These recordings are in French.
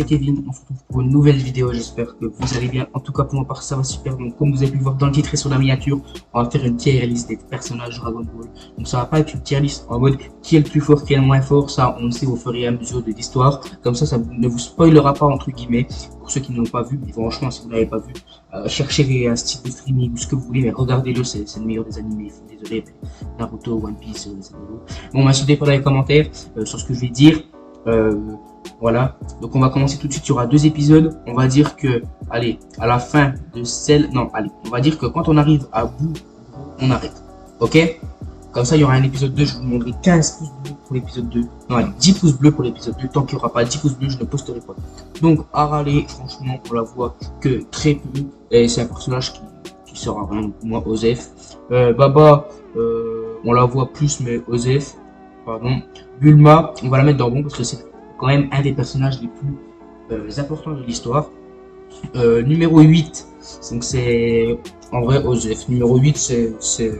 c'est Kevin, on se retrouve pour une nouvelle vidéo, j'espère que vous allez bien. En tout cas pour ma part ça va super, donc comme vous avez pu le voir dans le titre et sur la miniature, on va faire une tier list des personnages Dragon Ball. Donc ça va pas être une tier list en mode qui est le plus fort, qui est le moins fort, ça on le sait au fur et à mesure de l'histoire. Comme ça ne vous spoilera pas entre guillemets, pour ceux qui ne l'ont pas vu, mais franchement si vous l'avez pas vu, cherchez un style de streaming ou ce que vous voulez, mais regardez-le, c'est le meilleur des animés, désolé, mais Naruto, One Piece, c'est bon, m'insultez pas dans les commentaires sur ce que je vais dire. Voilà, donc on va commencer tout de suite. Il y aura 2 épisodes. On va dire que, allez, à la fin de celle, non, allez, on va dire que quand on arrive à bout, on arrête. Ok? Comme ça, il y aura un épisode 2. Je vous demanderai 15 pouces bleus pour l'épisode 2. Non, allez, 10 pouces bleus pour l'épisode 2. Tant qu'il n'y aura pas 10 pouces bleus, je ne posterai pas. Donc, Arale, franchement, on la voit que très peu. Et c'est un personnage qui sera vraiment pour moi Osef. Baba, on la voit plus, mais Osef, pardon. Bulma, on va la mettre dans bon parce que c'est quand même un des personnages les plus importants de l'histoire. Numéro 8, donc c'est en vrai Osef. Numéro 8, c'est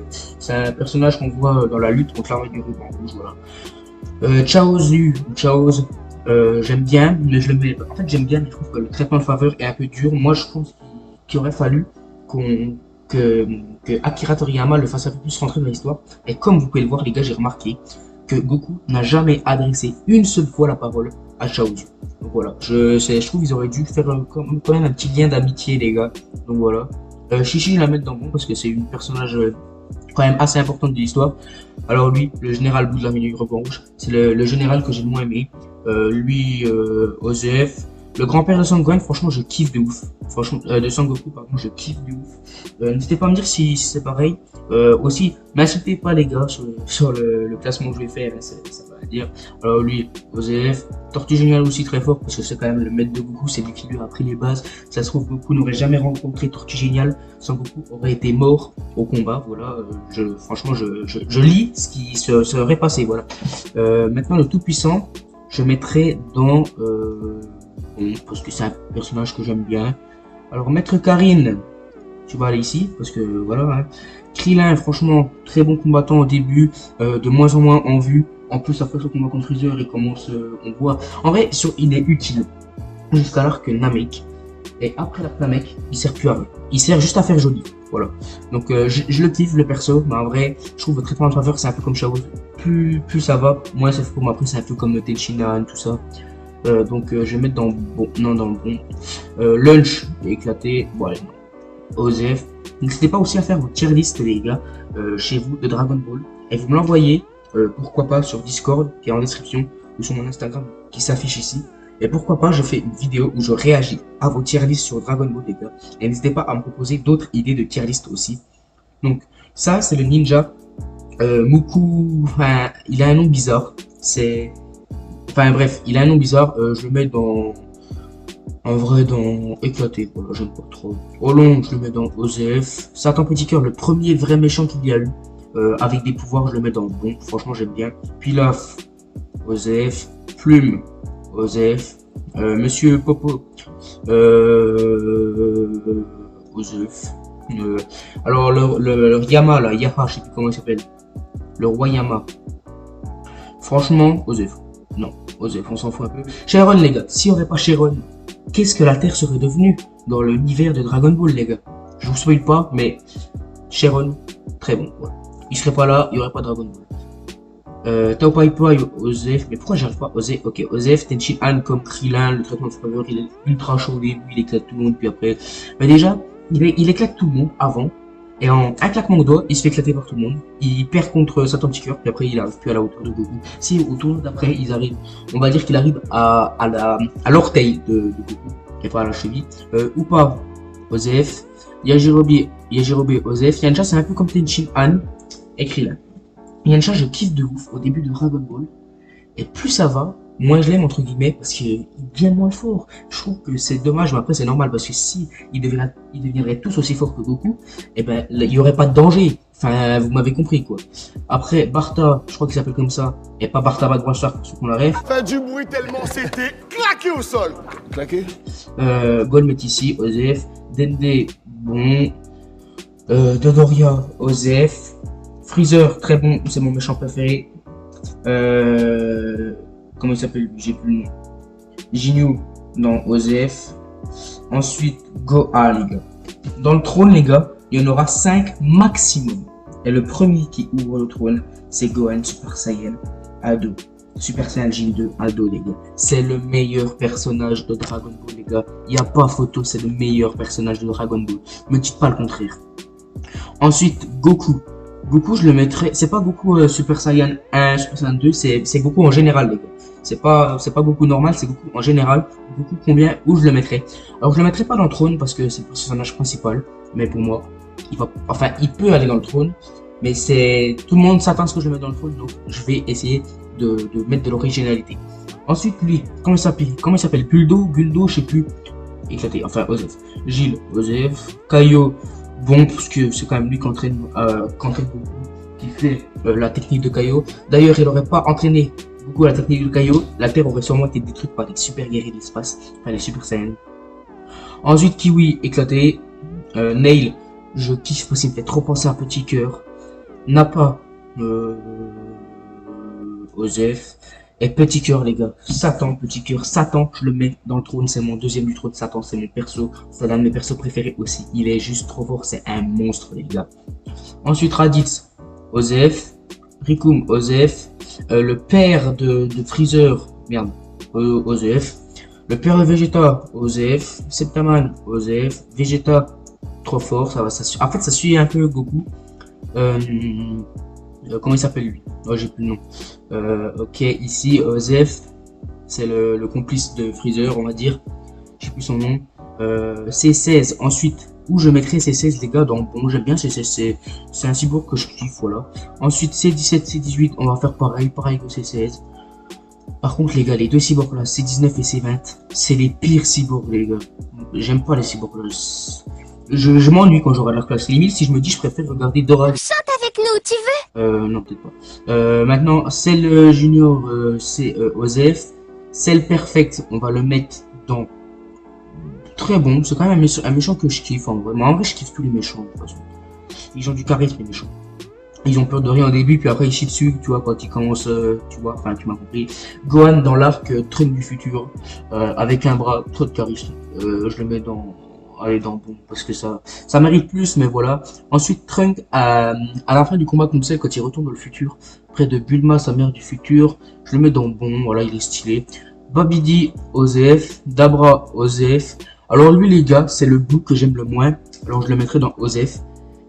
un personnage qu'on voit dans la lutte contre l'armée du ruban rouge. Voilà. Chaozu, Chaoz, j'aime bien, mais je le mets. En fait, j'aime bien, mais je trouve que le traitement de faveur est un peu dur. Moi, je pense qu'il aurait fallu que Akira Toriyama le fasse un peu plus rentrer dans l'histoire. Et comme vous pouvez le voir, les gars, j'ai remarqué que Goku n'a jamais adressé une seule fois la parole à Chaozu. Donc voilà, je trouve qu'ils auraient dû faire quand même un petit lien d'amitié, les gars. Donc voilà. Chichi, la mettre dans bon parce que c'est une personnage quand même assez importante de l'histoire. Alors lui, le général Bou de la Minute Ruban Rouge, c'est le général que j'ai le moins aimé. Lui, Osef. Le grand-père de Sangohan, franchement, je kiffe de ouf. Franchement, de Sangoku, pardon, je kiffe de ouf. N'hésitez pas à me dire si c'est pareil. Aussi, n'insultez pas les gars sur le classement que je vais faire, hein, ça va dire. Alors lui, Osef, Tortue Géniale aussi très fort, parce que c'est quand même le maître de Goku, c'est lui qui lui a appris les bases. Ça se trouve, Goku n'aurait jamais rencontré Tortue Géniale, Sangoku aurait été mort au combat, voilà. Franchement, je lis ce qui serait passé, voilà. Maintenant, le Tout-Puissant, je mettrai dans... parce que c'est un personnage que j'aime bien. Alors, Maître Karine, tu vas aller ici, parce que voilà. Hein. Krillin, franchement, très bon combattant au début, de moins en moins en vue. En plus, après ce combat contre Freezer, il commence, on voit. En vrai, il est utile jusqu'à l'heure que Namek. Et après la Namek, il sert plus à rien. Il sert juste à faire joli. Voilà. Donc, je le kiffe, le perso, mais en vrai, je trouve le traitement de faveur, c'est un peu comme Chaoz. Plus ça va, moins c'est pour moi. Après, c'est un peu comme Tenshinhan, tout ça. Donc je vais mettre dans bon, non dans le bon. Lunch éclaté, voilà. Osef. N'hésitez pas aussi à faire vos tier list les gars chez vous de Dragon Ball et vous me l'envoyez pourquoi pas sur Discord qui est en description ou sur mon Instagram qui s'affiche ici. Et pourquoi pas je fais une vidéo où je réagis à vos tier list sur Dragon Ball les gars. Et n'hésitez pas à me proposer d'autres idées de tier list aussi. Donc ça c'est le ninja Muku. Enfin, il a un nom bizarre. Enfin bref, il a un nom bizarre, je le mets dans... En vrai, dans éclaté, voilà, j'aime pas trop. Olong, je le mets dans Osef. Satan Petit Cœur, le premier vrai méchant qu'il y a eu, avec des pouvoirs, je le mets dans bon, franchement j'aime bien. Pilaf, Osef. Plume, Osef. Monsieur Popo, Osef. Alors le Yama là, Yaha, je sais plus comment il s'appelle. Le roi Yama. Franchement, Osef. Non, Osef, on s'en fout un peu. Sharon, les gars, s'il n'y aurait pas Sharon, qu'est-ce que la Terre serait devenue dans l'univers de Dragon Ball, les gars? Je vous spoil pas, mais Sharon, très bon. Voilà. Il serait pas là, il n'y aurait pas Dragon Ball. Tao Pai Pai, Osef, mais pourquoi j'arrive pas à Osef? Ok, Osef, Tenshinhan comme Krillin, le traitement de faveur, il est ultra chaud au début, il éclate tout le monde, puis après. Mais déjà, il éclate tout le monde avant. Et en un claquement de doigts, il se fait éclater par tout le monde. Il perd contre Satan Petit Cœur, puis après il arrive plus à la hauteur de Goku. Si au tournoi d'après, ils arrivent, on va dire qu'il arrive à l'orteil de Goku, et pas à la cheville. Ou pas, Osef, Yajirobe, Osef. Yancha, c'est un peu comme Tenshinhan et Krillin. Yancha, je kiffe de ouf au début de Dragon Ball. Et plus ça va, moins je l'aime entre guillemets parce qu'il est bien moins fort. Je trouve que c'est dommage, mais après c'est normal parce que si ils deviendraient tous aussi forts que Goku, et ben il y aurait pas de danger. Enfin, vous m'avez compris quoi. Après Bartha, je crois qu'il s'appelle comme ça, et pas Bartha Badwanstar pour ceux qu'on la rêve. Fait du bruit tellement c'était claqué au sol. Claqué. Golmet ici, Osef, Dende, bon, Dodoria, Osef, Freezer, très bon, c'est mon méchant préféré. Comment il s'appelle? J'ai plus le nom. Jinyu, dans OZF. Ensuite, Gohan, les gars. Dans le trône, les gars, il y en aura 5 maximum. Et le premier qui ouvre le trône, c'est Gohan Super Saiyan Ado. Super Saiyan Jin 2 Ado, les gars. C'est le meilleur personnage de Dragon Ball, les gars. Il n'y a pas photo, c'est le meilleur personnage de Dragon Ball. Me dites pas le contraire. Ensuite, Goku. Goku, je le mettrais. C'est pas Goku Super Saiyan 1, Super Saiyan 2, c'est Goku en général, les gars. C'est pas Goku normal, c'est Goku en général. Goku combien, où je le mettrais? Alors, je le mettrais pas dans le trône parce que c'est le personnage principal. Mais pour moi, il peut aller dans le trône. Mais tout le monde s'attend à ce que je le mette dans le trône, donc je vais essayer de mettre de l'originalité. Ensuite, lui, comment il s'appelle? Guldo, je sais plus. Éclaté, enfin, Osef. Gilles, Osef. Kaio, bon, parce que c'est quand même lui qui entraîne beaucoup, qui fait la technique de Kaio. D'ailleurs, il n'aurait pas entraîné beaucoup la technique de Kaio. La Terre aurait sûrement été détruite par les super guerriers de l'espace, enfin les Super Saiyans. Ensuite, Kiwi, éclaté. Nail, je kiffe parce qu'il me fait trop penser à Petit Cœur. Nappa, Osef. Et Petit Cœur, les gars. Petit Cœur, Satan, je le mets dans le trône. C'est mon deuxième du trône. Satan, c'est mon perso. C'est l'un de mes persos préférés aussi. Il est juste trop fort. C'est un monstre, les gars. Ensuite, Raditz, Osef. Rikum, Osef. Le père de Freezer, merde, Osef. Le père de Vegeta, Osef. Septaman, Osef. Vegeta, trop fort. En fait, ça suit un peu Goku. Comment il s'appelle lui? Oh, j'ai plus le nom. Ok, ici, Osef, c'est le complice de Freezer, on va dire. J'ai plus son nom. C16, ensuite, où je mettrai C16, les gars, dans bon, j'aime bien C16, c'est un cyborg que je kiffe, voilà. Ensuite, C17, C18, on va faire pareil que C16. Par contre, les gars, les deux cyborgs là, C19 et C20, c'est les pires cyborgs, les gars. J'aime pas les cyborgs là. Je m'ennuie quand j'aurai la classe. Limite, si je me dis, je préfère regarder Dora. Chante avec nous, tu veux? Non, peut-être pas. Maintenant, Cell Junior, c'est Osef. Cell Perfect, on va le mettre dans très bon. C'est quand même un méchant que je kiffe en vrai. Mais en vrai, je kiffe tous les méchants de toute façon. Ils ont du charisme, les méchants. Ils ont peur de rien au début, puis après ils chient dessus, tu vois, quand ils commencent, tu vois, enfin, tu m'as compris. Gohan dans l'arc Trunks du futur, avec un bras, trop de charisme. Je le mets dans. Allez, dans bon, parce que ça mérite plus, mais voilà. Ensuite, Trunks, à la fin du combat contre Cell, quand il retourne dans le futur, près de Bulma, sa mère du futur, je le mets dans bon, voilà, il est stylé. Babidi, Osef, Dabra, Osef. Alors lui, les gars, c'est le bout que j'aime le moins, alors je le mettrai dans Osef.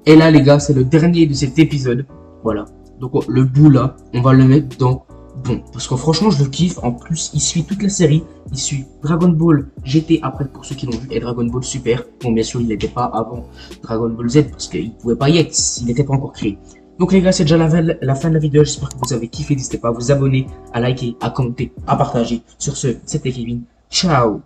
Et là, les gars, c'est le dernier de cet épisode, voilà. Donc, le bout là, on va le mettre dans bon, parce que franchement je le kiffe. En plus il suit toute la série, il suit Dragon Ball GT après pour ceux qui l'ont vu, et Dragon Ball Super. Bon, bien sûr il n'était pas avant Dragon Ball Z parce qu'il pouvait pas y être, il n'était pas encore créé. Donc les gars, c'est déjà la fin de la vidéo. J'espère que vous avez kiffé. N'hésitez pas à vous abonner, à liker, à commenter, à partager. Sur ce, c'était Kevin, ciao.